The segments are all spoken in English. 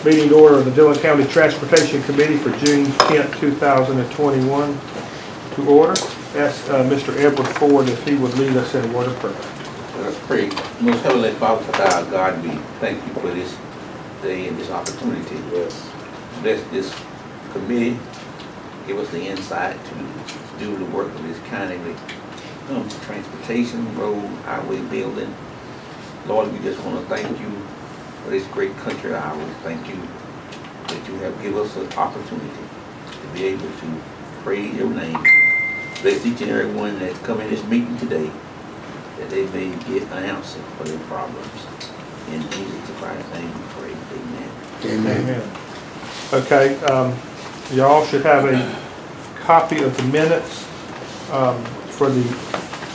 Meeting to order of the Dillon County Transportation Committee for June 10th, 2021 to order. Ask Mr. Edward Ford if he would lead us in a word of prayer. Let us pray. Most Heavenly Father, for our God, we thank you for this day and this opportunity. Yes. Bless this committee. Give us the insight to do the work of this county when it comes to transportation, road, highway building. Lord, we just want to thank you for this great country of ours. Thank you that you have given us an opportunity to be able to praise your name. Bless each and every one that's come in this meeting today, that they may get an answer for their problems. In Jesus Christ's name we pray. Amen. Amen. Okay, y'all should have a copy of the minutes for the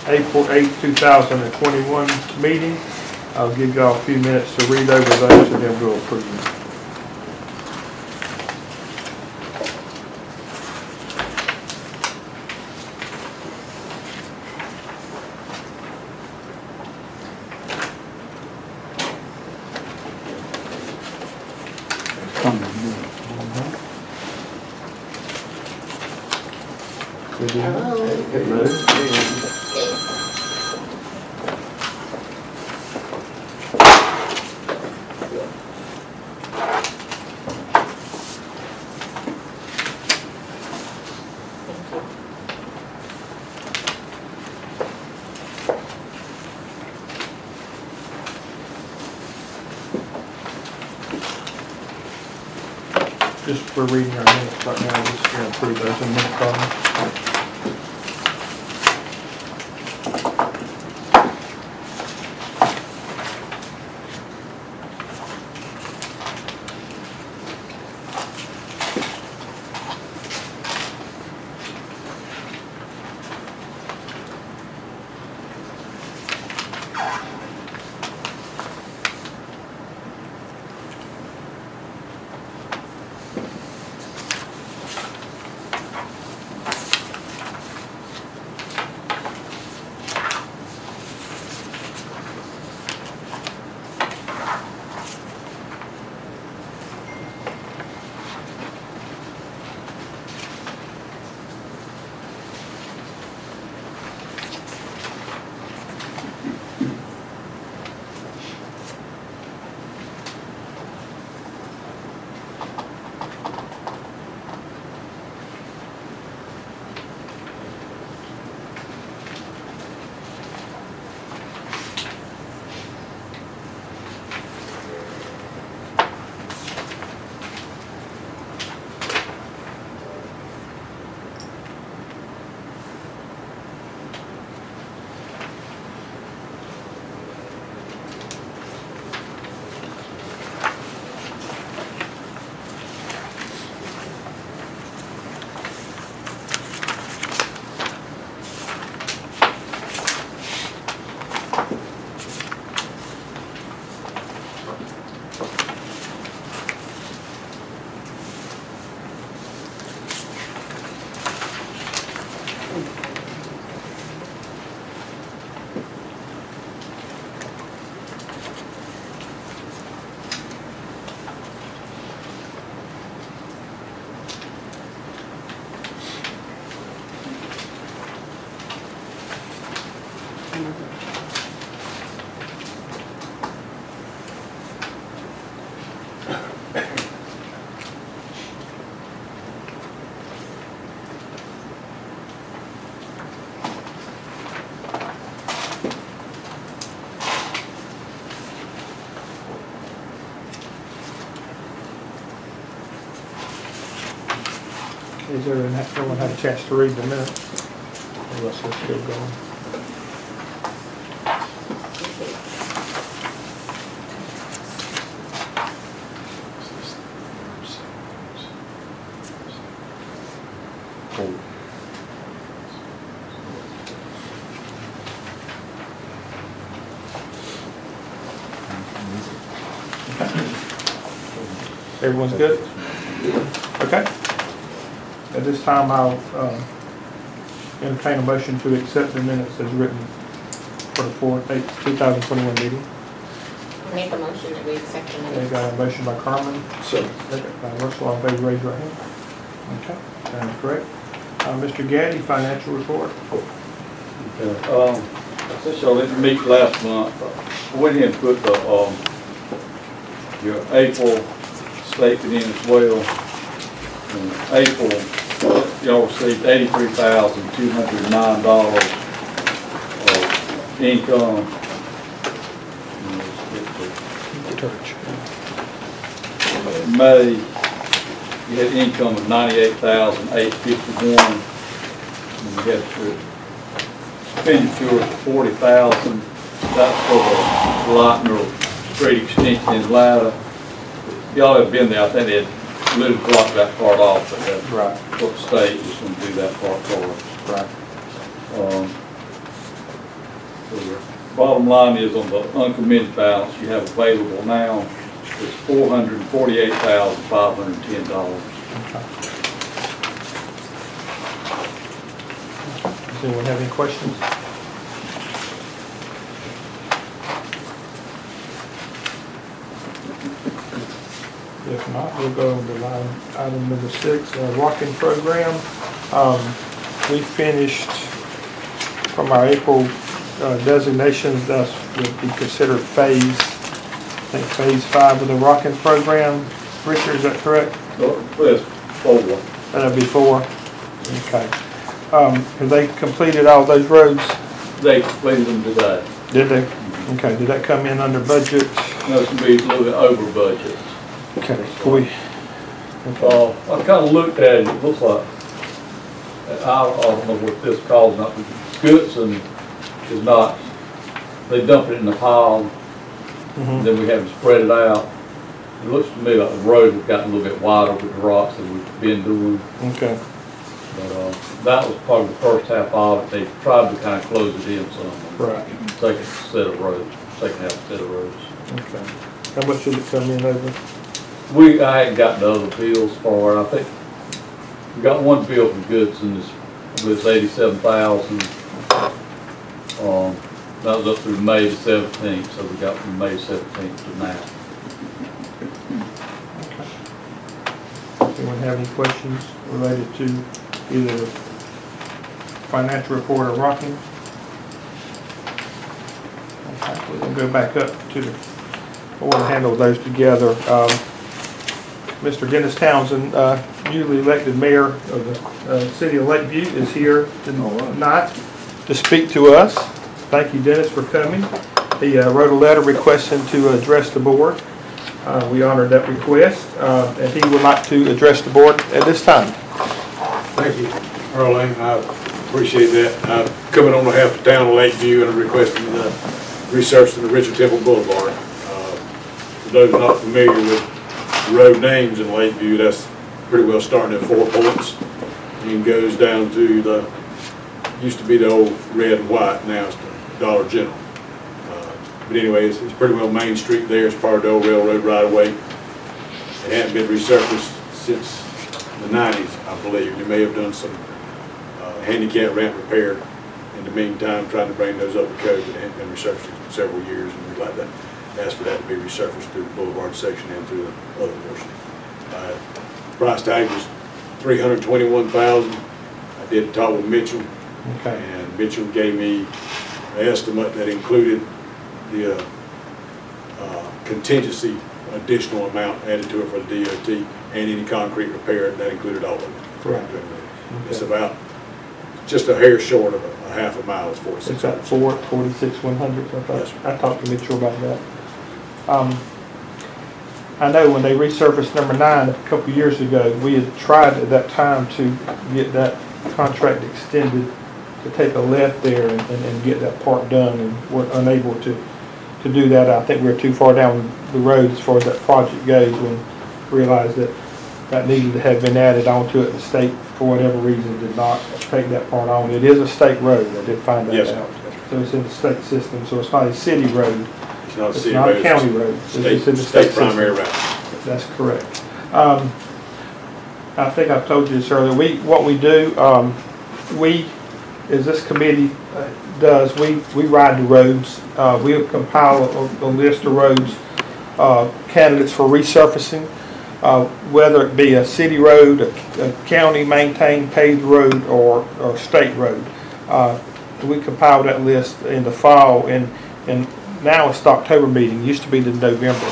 April 8th, 2021 meeting. I'll give y'all a few minutes to read over those and then we'll approve them. Just we're reading our minutes right now. We're just going to approve those in minute column. Is there everyone had a chance to read the minutes? Unless we're still going. Everyone's good? Okay. At this time, I'll entertain a motion to accept the minutes as written for the 4/8/2021 meeting. Make a motion that we accept the Okay, minutes. got a motion by Carmen, So, second by Russell. All in favor, raise your hand. Okay, sounds great. Mr. Gaddy, financial report. okay, since y'all didn't meet last month, I went ahead and put the, your April statement in as well. In April, y'all received $83,209 of income. May, you had income of $98,851, and you had expenditure of $40,000. That's for the Lightner Street extension in Atlanta. Y'all have been there. I think they had literally blocked that part off, but that's Right. what the state was going to do that part for us. Right. So the bottom line is on the uncommitted balance you have available now is $448,510. Okay. Does anyone have any questions? If not, we'll go to item number 6, walk-in program. We finished from our April designations, that would be considered phase, I think phase 5 of the walk-in program. Richard, is that correct? That's 4. That'd be 4. Okay. Have they completed all those roads? They completed them today. Did they? Okay. Did that come in under budget? No, it's going to be a little bit over budget. Okay. Can we? I kind of looked at it. It looks like, I don't know what this calls, not Goodson is not, they dump it in the pile, then we have to spread it out. It looks to me like the road has gotten a little bit wider with the rocks that we've been doing. Okay. But that was probably the first half of it. They tried to kind of close it in some. Right. Second set of roads, second half set of roads. Okay. How much did it come in over? I hadn't gotten the other bills for it. I think we got one bill from Goodson. It was $87,000. That was up through May the 17th, so we got from May 17th to now. Okay. Anyone have any questions related to either financial report or rocking? Okay, we're going to go back up to the, I want to handle those together. Mr. Dennis Townsend, newly elected mayor of the city of Lakeview, is here tonight to speak to us. Thank you, Dennis, for coming. He wrote a letter requesting to address the board. We honored that request, and he would like to address the board at this time. Thank you, Earlene. I appreciate that. I'm coming on behalf of the town of Lakeview and I'm requesting research to the Richard Temple Boulevard. For those not familiar with road names in Lakeview, that's pretty well starting at 4 points and goes down to the, used to be the old red and white, now it's the Dollar General. But anyway, it's pretty well Main Street there. It's part of the old railroad right away. It hadn't been resurfaced since the 90s, I believe. They may have done some handicap ramp repair in the meantime, trying to bring those up to code, but it hadn't been resurfaced in several years, and we'd like to ask for that to be resurfaced through the boulevard section and through the other portion. Price tag was $321,000. I did talk with Mitchell, and Mitchell gave me an estimate that included the contingency additional amount added to it for the DOT and any concrete repair, that included all of it. Correct. It's about just a hair short of a half a mile. It's 46. It's at 46,100. Yes, I talked to Mitchell about that. I know when they resurfaced number 9 a couple of years ago, we had tried at that time to get that contract extended to take a left there and get that part done, and we're unable to do that. I think we were too far down the road as far as that project goes, when we realized that needed to have been added onto it. The state, for whatever reason, did not take that part on. It is a state road. I did find that out. So it's in the state system, so it's not a city road. It's not a city road. It's not a county road. It's in the state primary route. That's correct. I think I told you this earlier. What we do, as this committee does, we ride the roads. We compile a list of roads candidates for resurfacing, whether it be a city road, a county maintained paved road, or state road. We compiled that list in the fall, and now it's the October meeting. It used to be the November.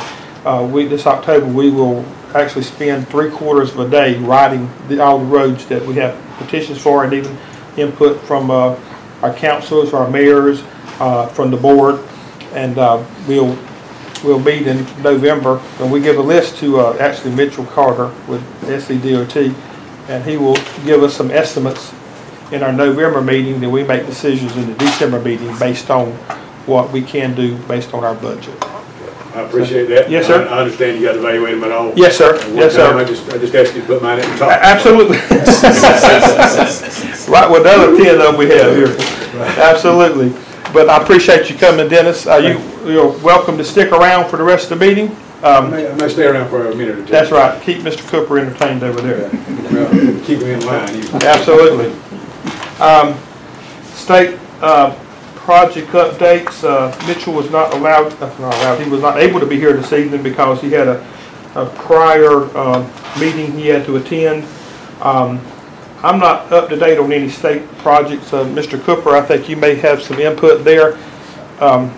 This October we will actually spend 3/4 of a day writing all the roads that we have petitions for, and even input from our councilors, our mayors, from the board, and we'll meet in November, and we give a list to actually Mitchell Carter with SCDOT, and he will give us some estimates in our November meeting. Then we make decisions in the December meeting based on what we can do based on our budget. I appreciate that. Yes, sir. I understand you got to evaluate them at all. Yes, sir. Yes, sir. I just asked you to put mine at the top. Absolutely. Right, with the other 10 of them we have here. Absolutely. But I appreciate you coming, Dennis. You're welcome to stick around for the rest of the meeting. I may stay around for a minute or two. That's right. Keep Mr. Cooper entertained over there. Well, keep him in line. Absolutely. State project updates. Mitchell was not allowed, he was not able to be here this evening because he had a prior meeting he had to attend. I'm not up to date on any state projects. Mr. Cooper, I think you may have some input there. I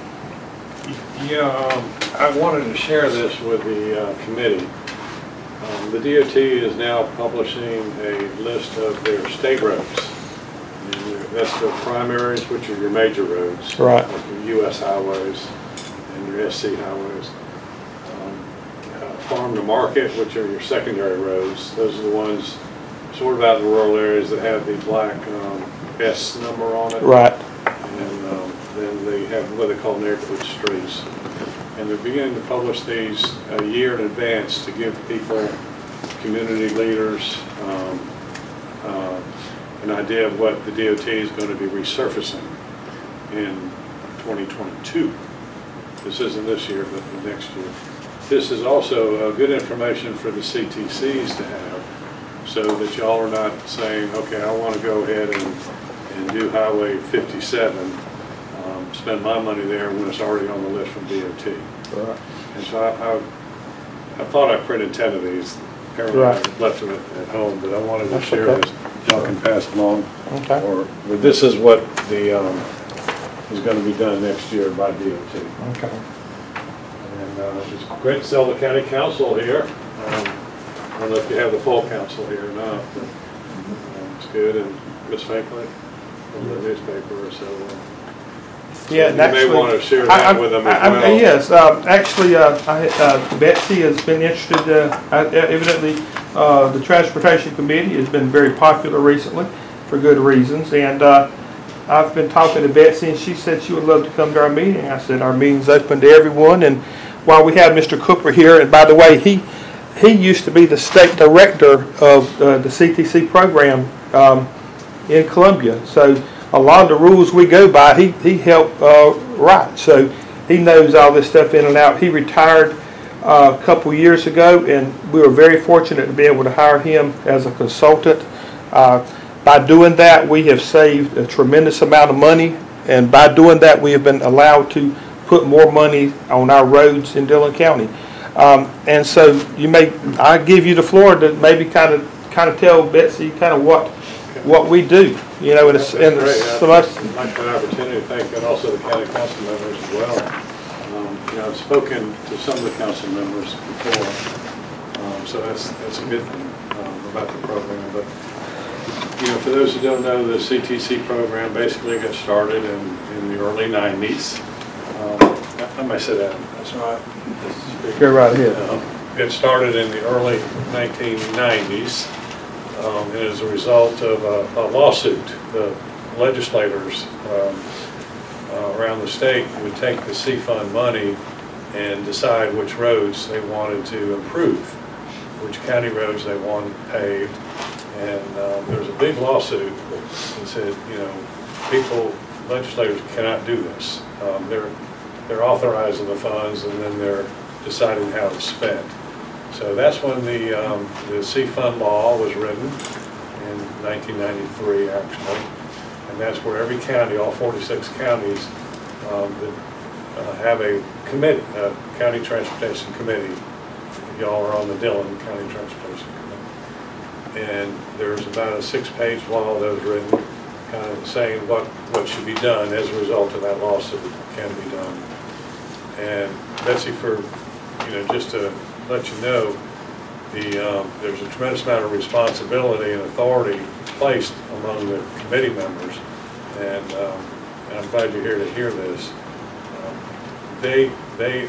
wanted to share this with the committee. The DOT is now publishing a list of their state roads. That's the primaries, which are your major roads, right? Like your U.S. highways and your SC highways. Farm to market, which are your secondary roads. Those are the ones sort of out in the rural areas that have the black S number on it. Right. And then they have what they call neighborhood streets. And they're beginning to publish these a year in advance to give people, community leaders, an idea of what the DOT is going to be resurfacing in 2022. This isn't this year, but the next year. This is also good information for the CTCs to have, so that y'all are not saying, okay, I want to go ahead and do Highway 57, spend my money there when it's already on the list from DOT. Right. And so I thought I printed 10 of these. Apparently I left them at home, but I wanted to share this. Y'all can pass along. Okay. But this is what the is going to be done next year by DOT. Okay. And it's great to sell the county council here. I don't know if you have the full council here or not, but it's good. And Ms. Finkley from the newspaper, so Yeah, you may want to share that with them as well. Yes, actually, Betsy has been interested. Evidently, the Transportation Committee has been very popular recently for good reasons. And I've been talking to Betsy, and she said she would love to come to our meeting. I said our meeting's open to everyone. And while we have Mr. Cooper here, and by the way, he used to be the state director of the CTC program in Columbia. So a lot of the rules we go by, he helped write. So he knows all this stuff in and out. He retired a couple years ago, and we were very fortunate to be able to hire him as a consultant. By doing that, we have saved a tremendous amount of money, and by doing that, we have been allowed to put more money on our roads in Dillon County. And so I give you the floor to maybe kind of tell Betsy kind of what we do. You know, That's great. I'd like that opportunity to thank, and also the county council members as well. I've spoken to some of the council members before, so that's a good thing about the program. But for those who don't know, the CTC program basically got started in the early 90s. I might say that. That's right. Go right ahead. It started in the early 1990s. And as a result of a lawsuit, the legislators around the state would take the C-Fund money and decide which roads they wanted to improve, which county roads they wanted paved. And there was a big lawsuit that said, legislators cannot do this. They're authorizing the funds, and then they're deciding how it's spent. So that's when the C-Fund law was written in 1993, actually, and that's where every county, all 46 counties, that have a committee, a county transportation committee. Y'all are on the Dillon County Transportation Committee. And there's about a 6-page law that was written kind of saying what should be done as a result of that lawsuit can be done. And Betsy, for, just to let you know, there's a tremendous amount of responsibility and authority placed among the committee members, and I'm glad you're here to hear this. They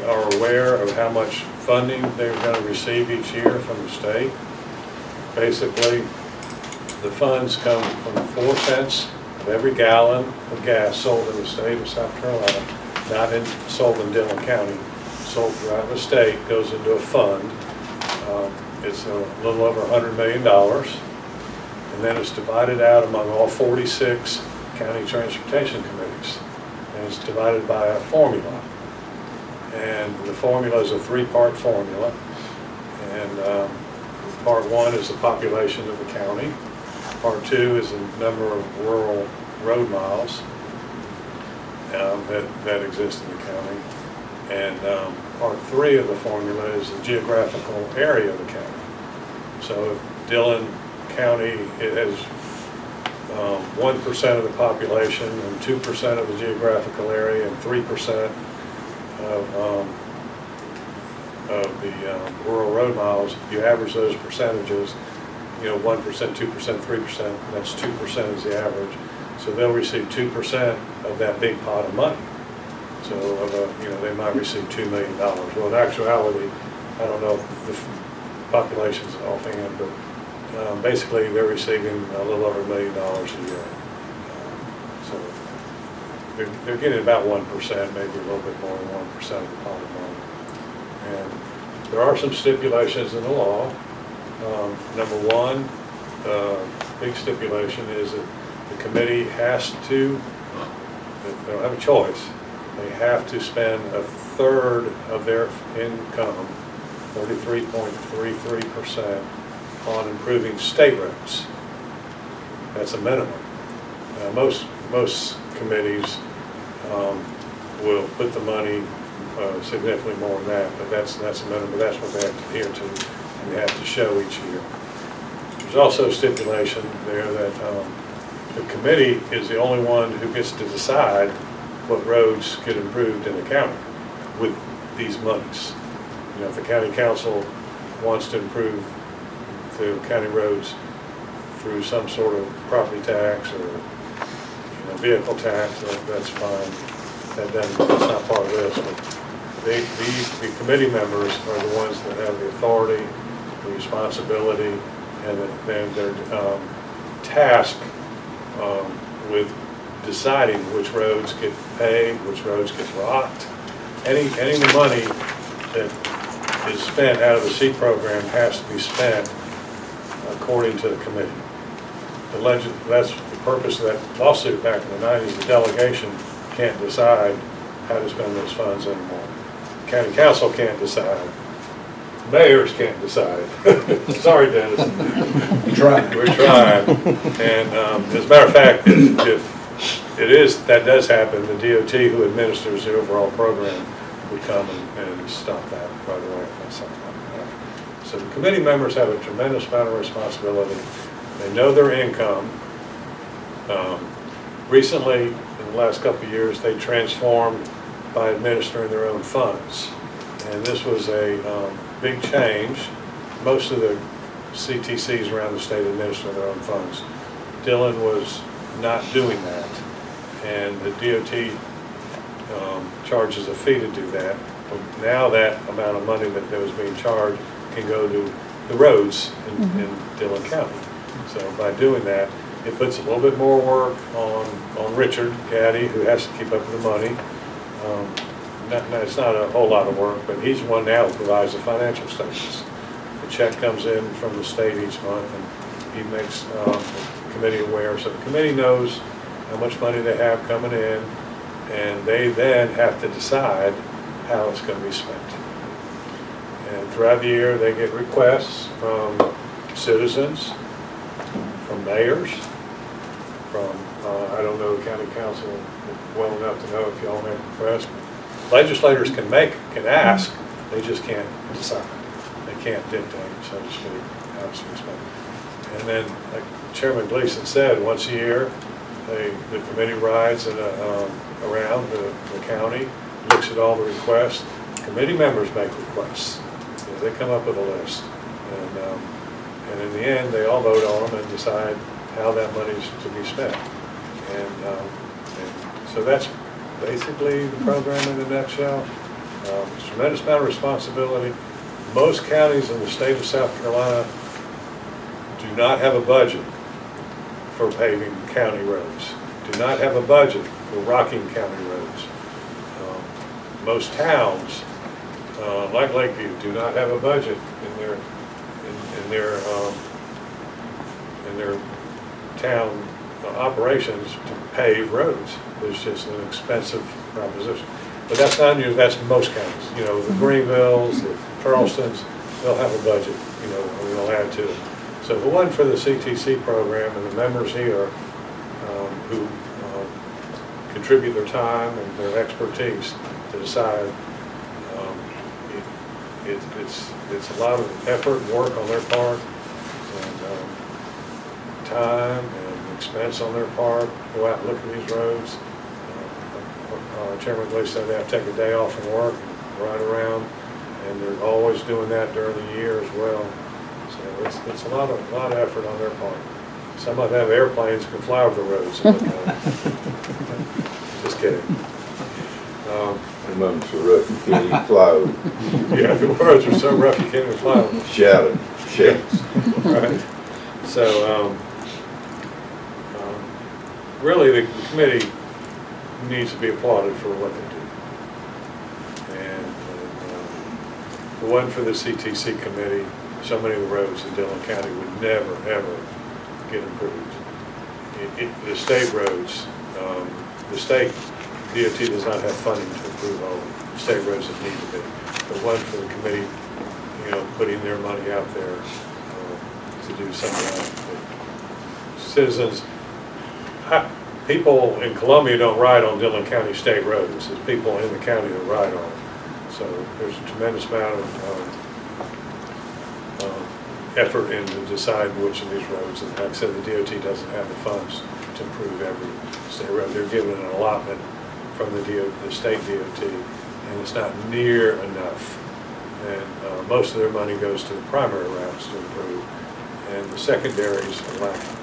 are aware of how much funding they're going to receive each year from the state. Basically, the funds come from 4 cents of every gallon of gas sold in the state of South Carolina, not sold in Dillon County, sold throughout the state, goes into a fund. It's a little over $100 million, and then it's divided out among all 46 county transportation committees, and it's divided by a formula. And the formula is a 3-part formula, and part 1 is the population of the county, part 2 is the number of rural road miles that exist in the county, and part 3 of the formula is the geographical area of the county. So if Dillon County, it has 1% of the population and 2% of the geographical area and 3% of the rural road miles. You average those percentages, 1%, 2%, 3%, that's 2% is the average. So they'll receive 2% of that big pot of money. So they might receive $2 million. Well, in actuality, I don't know the population's offhand, but basically they're receiving a little over $1 million a year. So they're getting about 1%, maybe a little bit more than 1% of the pot of money. And there are some stipulations in the law. Number 1, big stipulation is that the committee has to, they don't have a choice, they have to spend 1/3 of their income, 33.33%, on improving state roads. That's a minimum. Most committees will put the money significantly more than that, but that's a minimum. That's what they have to adhere to, and they have to show each year. There's also stipulation there that the committee is the only one who gets to decide what roads get improved in the county with these monies. If the county council wants to improve the county roads through some sort of property tax or vehicle tax, that's fine. That's not part of this. But the committee members are the ones that have the authority, the responsibility, and they're tasked with deciding which roads get paved, which roads get rocked. Any money that is spent out of the SEEP program has to be spent according to the committee. That's the purpose of that lawsuit back in the 90s. The delegation can't decide how to spend those funds anymore. The county council can't decide. Mayors can't decide. Sorry, Dennis. We're trying. And as a matter of fact, if that does happen, the DOT, who administers the overall program, would come and stop that right away if that's something like that. So the committee members have a tremendous amount of responsibility. They know their income. Recently, in the last couple of years, they transformed by administering their own funds. And this was a big change. Most of the CTCs around the state administer their own funds. Dillon was not doing that. And the DOT charges a fee to do that. But now that amount of money that was being charged can go to the roads in Dillon County. So by doing that, it puts a little bit more work on Richard Gaddy, who has to keep up with the money. It's not a whole lot of work, but he's one now who provides the financial statements. The check comes in from the state each month, and he makes the committee aware. So the committee knows how much money they have coming in, and they then have to decide how it's going to be spent. And throughout the year, they get requests from citizens, from mayors, from, I don't know the county council well enough to know if y'all make requests, legislators can ask, they just can't decide. They can't dictate, so to speak, how it's spent. And then, like Chairman Gleason said, once a year, the committee rides around the county, looks at all the requests. Committee members make requests. You know, they come up with a list. And in the end, they all vote on them and decide how that money is to be spent. And so that's basically the program in a nutshell. It's a tremendous amount of responsibility. Most counties in the state of South Carolina do not have a budget for paving county roads, do not have a budget for rocking county roads. Most towns, like Lakeview, do not have a budget in their town operations to pave roads. It's just an expensive proposition. But that's not unusual. That's most counties. You know, the Greenvilles, the Charlestons, they'll have a budget. You know, and they'll add to it. So the one for the CTC program and the members here who contribute their time and their expertise to decide. It's a lot of effort and work on their part, and time and expense on their part. Go out and look at these roads. Chairman Gleason said they have to take a day off from work and ride around, and they're always doing that during the year as well. So it's a lot of effort on their part. Some of them have airplanes that can fly over the roads. Just kidding. The mountains are rough, you can't even fly over. Yeah, the roads are so rough you can't even fly over them. Shouting, shakes. Right. So, really, the committee needs to be applauded for what they do. And the one for the CTC committee, so many of the roads in Dillon County would never, ever get improved. The state roads, the state DOT does not have funding to improve all the state roads that need to be. But one for the committee, you know, putting their money out there to do something like that. Citizens, people in Columbia don't ride on Dillon County state roads. It's people in the county that ride on them. So there's a tremendous amount of effort into deciding which of these roads. And like I said, the DOT doesn't have the funds to improve every state road. They're given an allotment from the state DOT, and it's not near enough. And most of their money goes to the primary routes to improve, and the secondaries are lacking.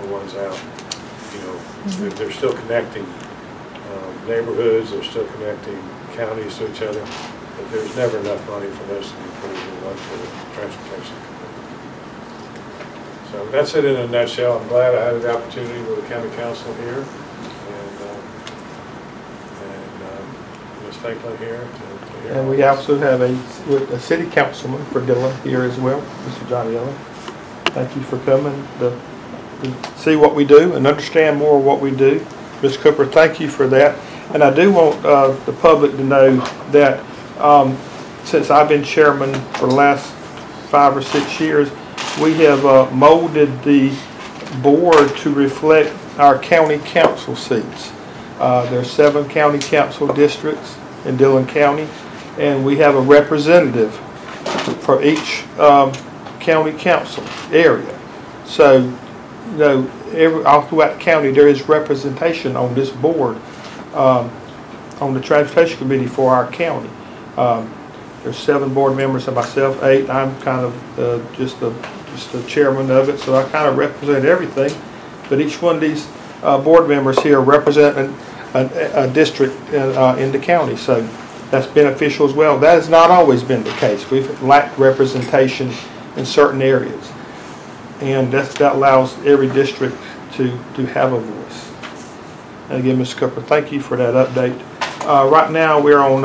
The ones out, you know, they're still connecting neighborhoods, they're still connecting counties to each other, but there's never enough money for those to be improved and one for the transportation. So that's it in a nutshell. I'm glad I had the opportunity with the county council here, and Ms. Franklin here. To hear. And we also have a city councilman for Dillon here as well, Mr. Johnny Dillon. Thank you for coming to see what we do and understand more of what we do. Ms. Cooper, thank you for that. And I do want the public to know that since I've been chairman for the last 5 or 6 years, we have molded the board to reflect our county council seats. There are 7 county council districts in Dillon County, and we have a representative for each county council area. So, you know, all throughout the county there is representation on this board, on the transportation committee for our county. There's 7 board members and myself, 8. I'm kind of just the chairman of it, so I kind of represent everything. But each one of these board members here represent a district in the county, so that's beneficial as well. That has not always been the case. We've lacked representation in certain areas, and that allows every district to have a voice. And again, Ms. Cooper, thank you for that update. Right now we're on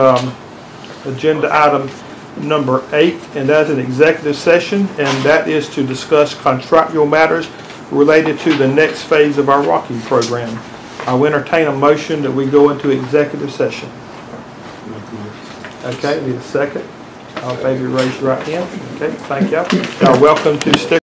agenda item number 8, and that's an executive session, and that is to discuss contractual matters related to the next phase of our rocking program. I will entertain a motion that we go into executive session. Okay, need a second. All in favor, raise your right hand. Okay, thank you. Y'all welcome to stick